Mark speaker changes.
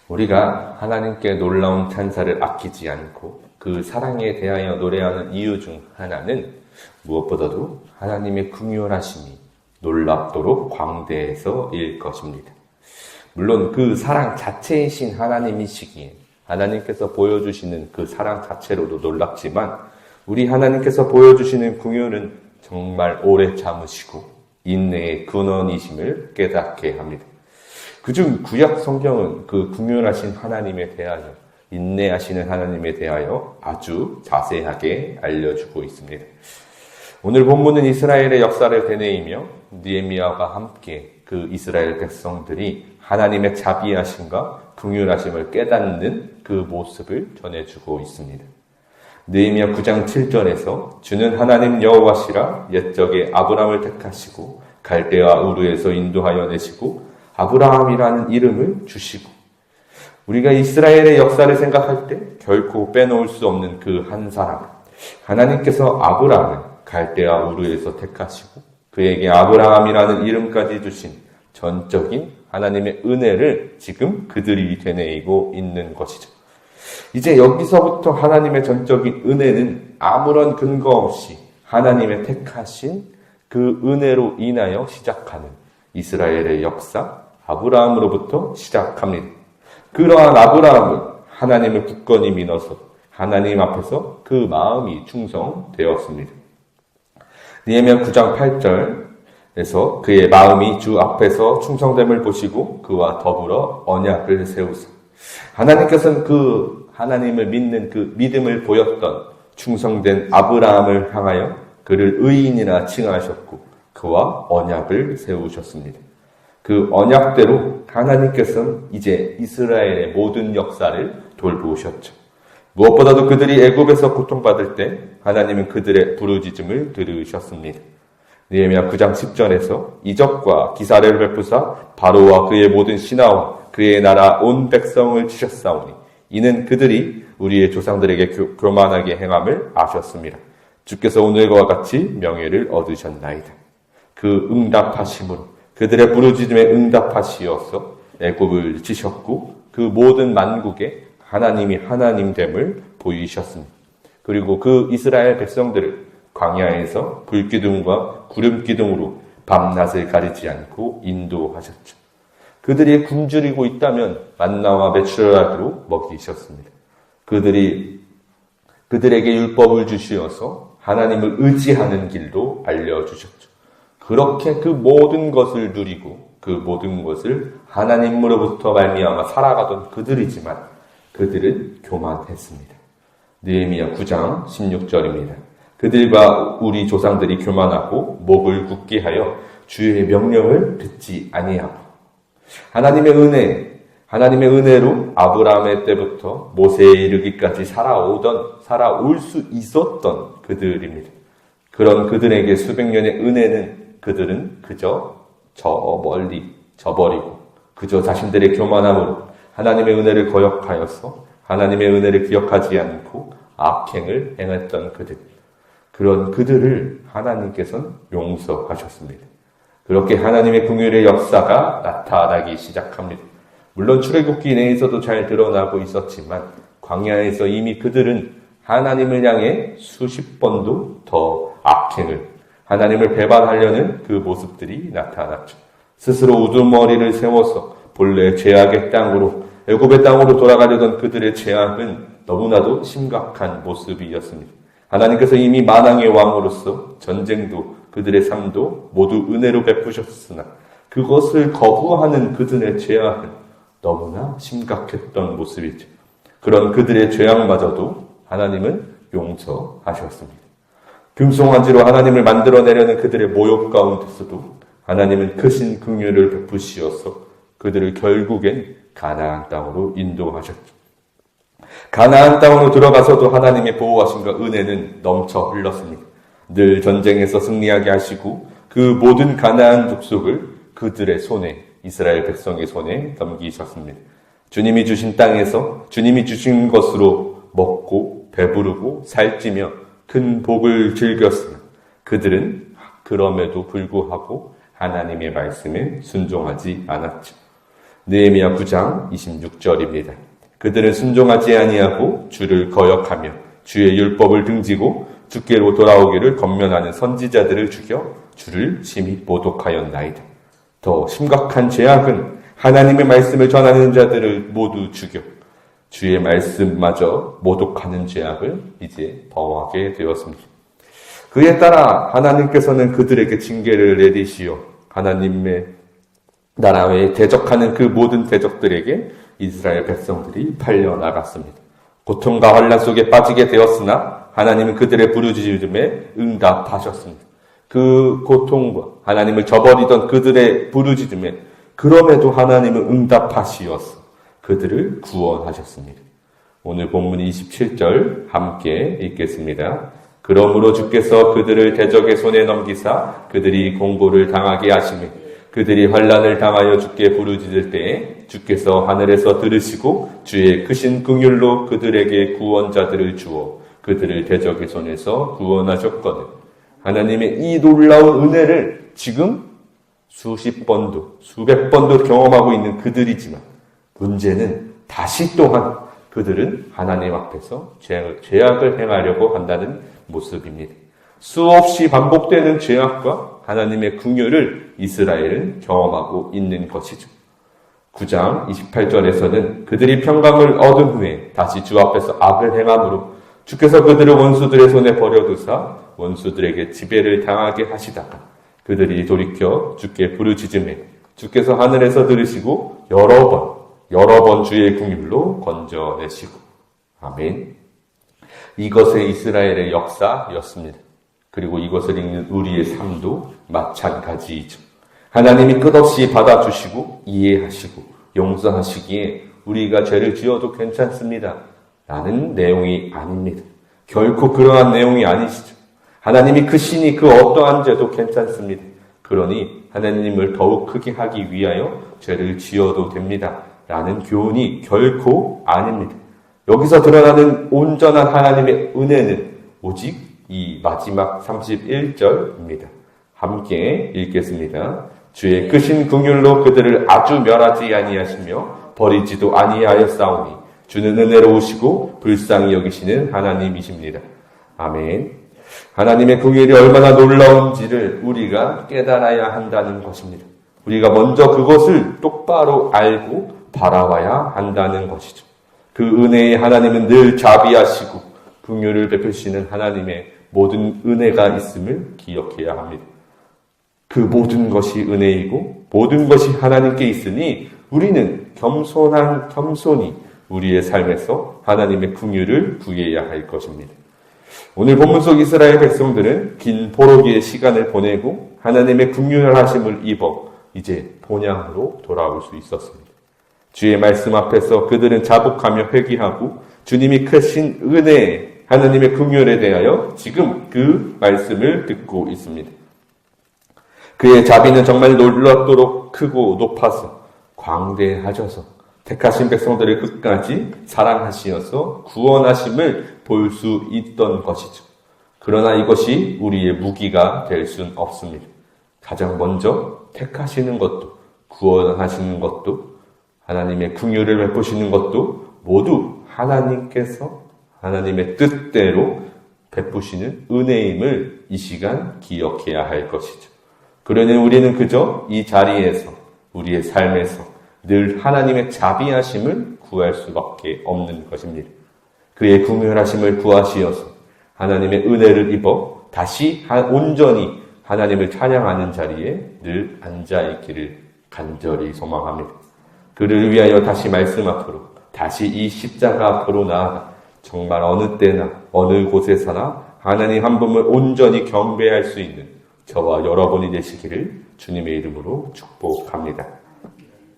Speaker 1: 우리가 하나님께 놀라운 찬사를 아끼지 않고 그 사랑에 대하여 노래하는 이유 중 하나는 무엇보다도 하나님의 긍휼하심이 놀랍도록 광대해서일 것입니다. 물론 그 사랑 자체이신 하나님이시기에 하나님께서 보여주시는 그 사랑 자체로도 놀랍지만 우리 하나님께서 보여주시는 긍휼은 정말 오래 참으시고 인내의 근원이심을 깨닫게 합니다. 그중 구약 성경은 그 긍휼하신 하나님에 대하여 인내하시는 하나님에 대하여 아주 자세하게 알려주고 있습니다. 오늘 본문은 이스라엘의 역사를 되뇌이며 느헤미야와 함께 그 이스라엘 백성들이 하나님의 자비하심과 긍휼하심을 깨닫는 그 모습을 전해주고 있습니다. 느헤미야 9장 7절에서 주는 하나님 여호와시라 옛적에 아브람을 택하시고 갈대아 우르에서 인도하여 내시고 아브라함이라는 이름을 주시고, 우리가 이스라엘의 역사를 생각할 때 결코 빼놓을 수 없는 그 한 사람, 하나님께서 아브라함을 갈대아 우르에서 택하시고 그에게 아브라함이라는 이름까지 주신 전적인 하나님의 은혜를 지금 그들이 되뇌이고 있는 것이죠. 이제 여기서부터 하나님의 전적인 은혜는 아무런 근거 없이 하나님의 택하신 그 은혜로 인하여 시작하는 이스라엘의 역사, 아브라함으로부터 시작합니다. 그러한 아브라함은 하나님을 굳건히 믿어서 하나님 앞에서 그 마음이 충성되었습니다. 느헤미야 9장 8절에서 그의 마음이 주 앞에서 충성됨을 보시고 그와 더불어 언약을 세우사, 하나님께서는 그 하나님을 믿는 그 믿음을 보였던 충성된 아브라함을 향하여 그를 의인이라 칭하셨고 그와 언약을 세우셨습니다. 그 언약대로 하나님께서는 이제 이스라엘의 모든 역사를 돌보셨죠. 무엇보다도 그들이 애굽에서 고통받을 때 하나님은 그들의 부르짖음을 들으셨습니다. 느헤미야 9장 10절에서 이적과 기사를 베푸사 바로와 그의 모든 신하와 그의 나라 온 백성을 치셨사오니 이는 그들이 우리의 조상들에게 교만하게 행함을 아셨습니다. 주께서 오늘과 같이 명예를 얻으셨나이다. 그 응답하심으로 그들의 부르짖음에 응답하시어서 애굽을 치셨고 그 모든 만국에 하나님이 하나님됨을 보이셨습니다. 그리고 그 이스라엘 백성들을 광야에서 불기둥과 구름기둥으로 밤낮을 가리지 않고 인도하셨죠. 그들이 굶주리고 있다면 만나와 메추라기로 먹이셨습니다. 그들에게 율법을 주시어서 하나님을 의지하는 길도 알려주셨죠. 그렇게 그 모든 것을 누리고 그 모든 것을 하나님으로부터 말미암아 살아가던 그들이지만 그들은 교만했습니다. 느헤미야 9장 16절입니다. 그들과 우리 조상들이 교만하고 목을 굳게 하여 주의 명령을 듣지 아니하고, 하나님의 은혜로 아브라함의 때부터 모세에 이르기까지 살아올 수 있었던 그들입니다. 그런 그들에게 수백 년의 은혜는 그들은 그저 저 멀리 저버리고 그저 자신들의 교만함으로 하나님의 은혜를 거역하여서 하나님의 은혜를 기억하지 않고 악행을 행했던 그들, 그런 그들을 하나님께서는 용서하셨습니다. 그렇게 하나님의 긍휼의 역사가 나타나기 시작합니다. 물론 출애굽기 내에서도 잘 드러나고 있었지만 광야에서 이미 그들은 하나님을 향해 수십 번도 더 악행을, 하나님을 배반하려는 그 모습들이 나타났죠. 스스로 우두머리를 세워서 본래 죄악의 땅으로, 애굽의 땅으로 돌아가려던 그들의 죄악은 너무나도 심각한 모습이었습니다. 하나님께서 이미 만왕의 왕으로서 전쟁도 그들의 삶도 모두 은혜로 베푸셨으나 그것을 거부하는 그들의 죄악은 너무나 심각했던 모습이죠. 그런 그들의 죄악마저도 하나님은 용서하셨습니다. 금송아지로 하나님을 만들어내려는 그들의 모욕 가운데서도 하나님은 크신 긍휼을 베푸시어서 그들을 결국엔 가나안 땅으로 인도하셨죠. 가나안 땅으로 들어가서도 하나님의 보호하심과 은혜는 넘쳐 흘렀습니다. 늘 전쟁에서 승리하게 하시고 그 모든 가나안 족속을 그들의 손에, 이스라엘 백성의 손에 넘기셨습니다. 주님이 주신 땅에서 주님이 주신 것으로 먹고 배부르고 살찌며 큰 복을 즐겼으나 그들은 그럼에도 불구하고 하나님의 말씀에 순종하지 않았죠. 느헤미야 9장 26절입니다. 그들은 순종하지 아니하고 주를 거역하며 주의 율법을 등지고 주께로 돌아오기를 권면하는 선지자들을 죽여 주를 심히 모독하였나이다. 더 심각한 죄악은 하나님의 말씀을 전하는 자들을 모두 죽여 주의 말씀마저 모독하는 죄악을 이제 범하게 되었습니다. 그에 따라 하나님께서는 그들에게 징계를 내리시어 하나님의 나라 외에 대적하는 그 모든 대적들에게 이스라엘 백성들이 팔려나갔습니다. 고통과 환난 속에 빠지게 되었으나 하나님은 그들의 부르짖음에 응답하셨습니다. 그 고통과 하나님을 저버리던 그들의 부르짖음에 그럼에도 하나님은 응답하시어서 그들을 구원하셨습니다. 오늘 본문 27절 함께 읽겠습니다. 그러므로 주께서 그들을 대적의 손에 넘기사 그들이 공고를 당하게 하시며 그들이 환난을 당하여 주께 부르짖을 때에 주께서 하늘에서 들으시고 주의 크신 긍휼로 그들에게 구원자들을 주어 그들을 대적의 손에서 구원하셨거든. 하나님의 이 놀라운 은혜를 지금 수십 번도 수백 번도 경험하고 있는 그들이지만 문제는 다시 또한 그들은 하나님 앞에서 죄악을 행하려고 한다는 모습입니다. 수없이 반복되는 죄악과 하나님의 긍휼을 이스라엘은 경험하고 있는 것이죠. 9장 28절에서는 그들이 평강을 얻은 후에 다시 주 앞에서 악을 행함으로 주께서 그들을 원수들의 손에 버려두사 원수들에게 지배를 당하게 하시다가 그들이 돌이켜 주께 부르짖음에 주께서 하늘에서 들으시고 여러 번 주의 긍휼로 건져내시고. 아멘. 이것의 이스라엘의 역사였습니다. 그리고 이것을 읽는 우리의 삶도 마찬가지이죠. 하나님이 끝없이 받아주시고 이해하시고 용서하시기에 우리가 죄를 지어도 괜찮습니다 라는 내용이 아닙니다. 결코 그러한 내용이 아니시죠. 하나님이 크시니 그 어떠한 죄도 괜찮습니다. 그러니 하나님을 더욱 크게 하기 위하여 죄를 지어도 됩니다 라는 교훈이 결코 아닙니다. 여기서 드러나는 온전한 하나님의 은혜는 오직 이 마지막 31절입니다. 함께 읽겠습니다. 주의 크신 긍휼로 그들을 아주 멸하지 아니하시며 버리지도 아니하였사오니 주는 은혜로우시고 불쌍히 여기시는 하나님이십니다. 아멘. 하나님의 긍휼이 얼마나 놀라운지를 우리가 깨달아야 한다는 것입니다. 우리가 먼저 그것을 똑바로 알고 바라봐야 한다는 것이죠. 그 은혜의 하나님은 늘 자비하시고 긍휼을 베푸시는 하나님의 모든 은혜가 있음을 기억해야 합니다. 그 모든 것이 은혜이고 모든 것이 하나님께 있으니 우리는 겸손히 우리의 삶에서 하나님의 긍휼을 구해야 할 것입니다. 오늘 본문 속 이스라엘 백성들은 긴 포로기의 시간을 보내고 하나님의 긍휼하심을 입어 이제 본향으로 돌아올 수 있었습니다. 주의 말씀 앞에서 그들은 자복하며 회개하고 주님이 크신 은혜, 하나님의 긍휼에 대하여 지금 그 말씀을 듣고 있습니다. 그의 자비는 정말 놀랍도록 크고 높아서 광대하셔서 택하신 백성들을 끝까지 사랑하시어서 구원하심을 볼 수 있던 것이죠. 그러나 이것이 우리의 무기가 될 수는 없습니다. 가장 먼저 택하시는 것도 구원하시는 것도 하나님의 긍휼을 베푸시는 것도 모두 하나님께서 하나님의 뜻대로 베푸시는 은혜임을 이 시간 기억해야 할 것이죠. 그러니 우리는 그저 이 자리에서 우리의 삶에서 늘 하나님의 자비하심을 구할 수밖에 없는 것입니다. 그의 긍휼하심을 구하시어서 하나님의 은혜를 입어 다시 온전히 하나님을 찬양하는 자리에 늘 앉아있기를 간절히 소망합니다. 그를 위하여 다시 말씀 앞으로, 다시 이 십자가 앞으로 나아가 정말 어느 때나 어느 곳에서나 하나님 한 분을 온전히 경배할 수 있는 저와 여러분이 되시기를 주님의 이름으로 축복합니다.